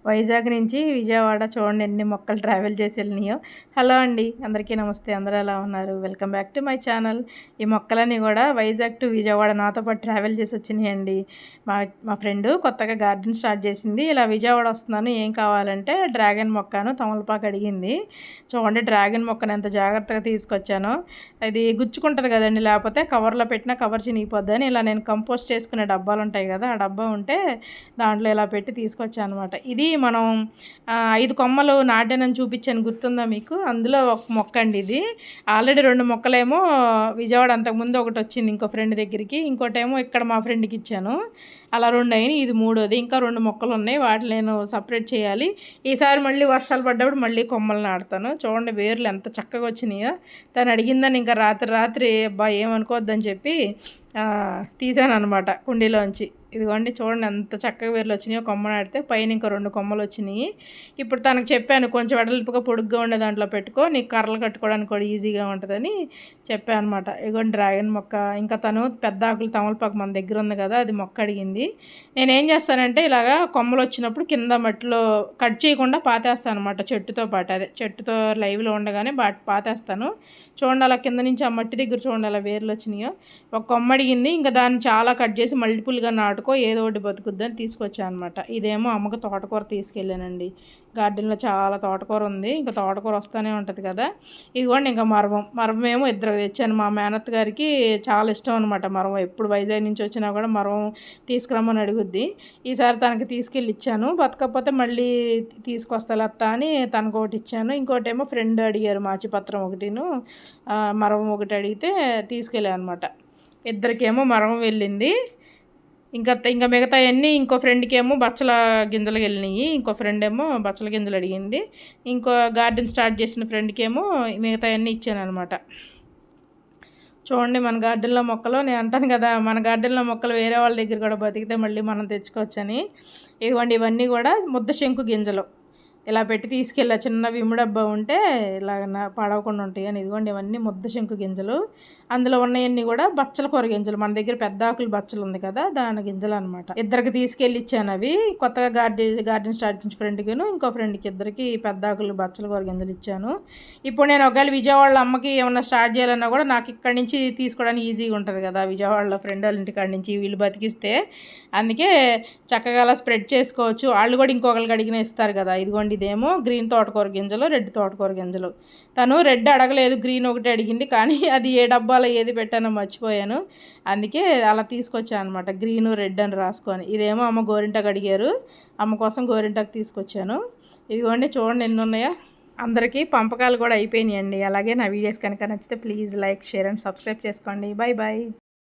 వైజాగ్ నుంచి విజయవాడ చూడండి ఎన్ని మొక్కలు ట్రావెల్ చేసి వెళ్ళినాయో. హలో అండి, అందరికీ నమస్తే. అందరూ ఎలా ఉన్నారు? Welcome back to my channel. ఈ మొక్కలన్నీ కూడా వైజాగ్ టు విజయవాడ నాతో పాటు ట్రావెల్ చేసి వచ్చినాయండి. మా ఫ్రెండ్ కొత్తగా గార్డెన్ స్టార్ట్ చేసింది. ఇలా విజయవాడ వస్తున్నాను, ఏం కావాలంటే డ్రాగన్ మొక్కను తమలపాకు అడిగింది. చూడండి డ్రాగన్ మొక్కను ఎంత జాగ్రత్తగా తీసుకొచ్చానో. అది గుచ్చుకుంటుంది కదండి, లేకపోతే కవర్లో పెట్టినా కవర్ చినిగిపోద్దని ఇలా నేను కంపోస్ట్ చేసుకునే డబ్బాలు ఉంటాయి కదా, ఆ డబ్బా ఉంటే దాంట్లో ఇలా పెట్టి తీసుకొచ్చాను అనమాట. ఇది మనం 5 కొమ్మలు నాటానని చూపించాను, గుర్తుందా మీకు? అందులో ఒక మొక్క అండి ఇది. ఆల్రెడీ 2 మొక్కలేమో విజయవాడ అంతకుముందు ఒకటి వచ్చింది ఇంకో ఫ్రెండ్ దగ్గరికి, ఇంకోటేమో ఇక్కడ మా ఫ్రెండ్కి ఇచ్చాను. అలా 2 అయినాయి, ఇది 3వది. ఇంకా 2 మొక్కలు ఉన్నాయి, వాటిని నేను సపరేట్ చేయాలి. ఈసారి మళ్ళీ వర్షాలు పడ్డప్పుడు మళ్ళీ కొమ్మలు నాటుతాను. చూడండి వేర్లు ఎంత చక్కగా వచ్చినాయో. తను అడిగిందని ఇంకా రాత్రి అబ్బా ఏమనుకోవద్దని చెప్పి తీసాను అనమాట కుండీలోంచి. ఇదిగోండి చూడండి ఎంత చక్కగా వేర్లు వచ్చినాయో. కొమ్మ నాటితే పైన ఇంకా 2 కొమ్మలు వచ్చినాయి. ఇప్పుడు తనకు చెప్పాను, కొంచెం వెడల్పుగా పొడుగ్గా ఉండే దాంట్లో పెట్టుకో, నీకు కర్రలు కట్టుకోవడానికి కూడా ఈజీగా ఉంటుందని చెప్పాను అనమాట. ఇదిగోండి డ్రాగన్ మొక్క. ఇంకా తను పెద్ద ఆకులు తమలపాకు మన దగ్గర ఉంది కదా, అది మొక్క అడిగింది. నేనేం చేస్తానంటే ఇలాగా కొమ్మలు వచ్చినప్పుడు కింద మట్టిలో కట్ చేయకుండా పాతేస్తాను అనమాట, చెట్టుతో పాటు. అదే చెట్టుతో లైవ్లో ఉండగానే పాతేస్తాను. చూడండి అలా కింద నుంచి ఆ మట్టి దగ్గర చూడండి అలా వేర్లు వచ్చినాయో. ఒక కొమ్మ అడిగింది, ఇంకా దాన్ని చాలా కట్ చేసి మల్టిపుల్గా నాటుకో, ఏదో ఒకటి బతుకుద్దని తీసుకొచ్చాను అనమాట. ఇదేమో అమ్మకు తోటకూర తీసుకెళ్ళానండి. గార్డెన్లో చాలా తోటకూర ఉంది, ఇంకా తోటకూర వస్తూనే ఉంటుంది కదా. ఇదిగోండి ఇంకా మరవం ఏమో 2 తెచ్చాను. మా మేనత్ గారికి చాలా ఇష్టం అనమాట మరవం. ఎప్పుడు వైజాగ్ నుంచి వచ్చినా కూడా మరవం తీసుకురమ్మని అడుగుద్ది. ఈసారి తనకి తీసుకెళ్ళి ఇచ్చాను. బతకపోతే మళ్ళీ తీసుకొస్తా అత్త అని తనకు ఒకటి ఇచ్చాను. ఇంకోటి ఏమో ఫ్రెండ్ అడిగారు మాచిపత్రం ఒకటిను మరవం ఒకటి అడిగితే తీసుకెళ్ళాను అనమాట. 2కేమో మరవం వెళ్ళింది. ఇంకా మిగతా అన్నీ ఇంకో ఫ్రెండ్కి ఏమో బచ్చల గింజలు వెళ్ళినాయి. ఇంకో ఫ్రెండ్ ఏమో బచ్చల గింజలు అడిగింది. ఇంకో గార్డెన్ స్టార్ట్ చేసిన ఫ్రెండ్కి ఏమో మిగతా అన్నీ ఇచ్చాను అనమాట. చూడండి మన గార్డెన్లో మొక్కలు, నేను అంటాను కదా మన గార్డెన్లో మొక్కలు వేరే వాళ్ళ దగ్గర కూడా బతికితే మళ్ళీ మనం తెచ్చుకోవచ్చని. ఇదిగోండి ఇవన్నీ కూడా ముద్ద శంకు గింజలు ఇలా పెట్టి తీసుకెళ్ళా. చిన్న విమ్ము డబ్బా ఉంటే ఇలాగ పడవకుండా ఉంటాయి అని. ఇదిగోండి ఇవన్నీ ముద్ద శంకు గింజలు. అందులో ఉన్నవన్నీ కూడా బచ్చల కూర గింజలు. మన దగ్గర పెద్ద ఆకులు బచ్చలు ఉంది కదా, దాని గింజలు అనమాట. 2కి తీసుకెళ్ళి ఇచ్చాను అవి. కొత్తగా గార్డెన్ స్టార్ట్ చేసిన ఫ్రెండ్కిను ఇంకో ఫ్రెండ్కి 2కి పెద్ద ఆకులు బచ్చల కూర గింజలు ఇచ్చాను. ఇప్పుడు నేను ఒకవేళ విజయవాడలో అమ్మకి ఏమన్నా స్టార్ట్ చేయాలన్నా కూడా నాకు ఇక్కడి నుంచి తీసుకోవడానికి ఈజీగా ఉంటుంది కదా, విజయవాడలో ఫ్రెండ్ వాళ్ళ ఇంటికాడి నుంచి వీళ్ళు బతికిస్తే. అందుకే చక్కగా అలా స్ప్రెడ్ చేసుకోవచ్చు. వాళ్ళు కూడా ఇంకొకరికి అడిగిన ఇస్తారు కదా. ఇదిగోండి ఇదేమో గ్రీన్ తోటకూర గింజలు, రెడ్ తోటకూర గింజలు. తను రెడ్ అడగలేదు, గ్రీన్ ఒకటి అడిగింది. కానీ అది ఏ డబ్బాలో ఏది పెట్టానో మర్చిపోయాను, అందుకే అలా తీసుకొచ్చాను అనమాట, గ్రీను రెడ్ అని రాసుకొని. ఇదేమో అమ్మ గోరింటాకు అడిగారు, అమ్మ కోసం గోరింటాకు తీసుకొచ్చాను. ఇదిగోండి చూడండి ఎన్ని ఉన్నాయో. అందరికీ పంపకాలు కూడా అయిపోయినాయండి. అలాగే నా వీడియోస్ కనుక నచ్చితే please like, share and subscribe చేసుకోండి. Bye bye.